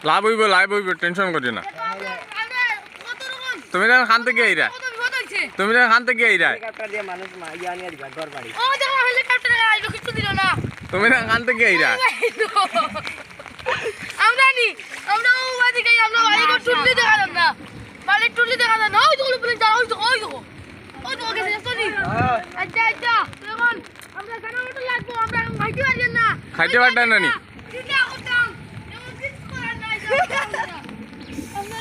লাভ হইব টেনশন করি না তুমি না খান থেকে আইরা তুমি না খান থেকে আইরা তুমি না খান থেকে আইরা আমরা নি আমরা ওই দিকে আমরা বাড়ি করে টুলি দেখা যান না বাড়ি টুলি দেখা যান ওই তো বলে যাও ওই তো গেছে সরি আচ্ছা এখন আমরা খানা মতো লাগবো আমরা খাইতে পারবেন না খাইতে পারবেন না নি চিন্তা করতাম এমন কিছু করার নাই আমরা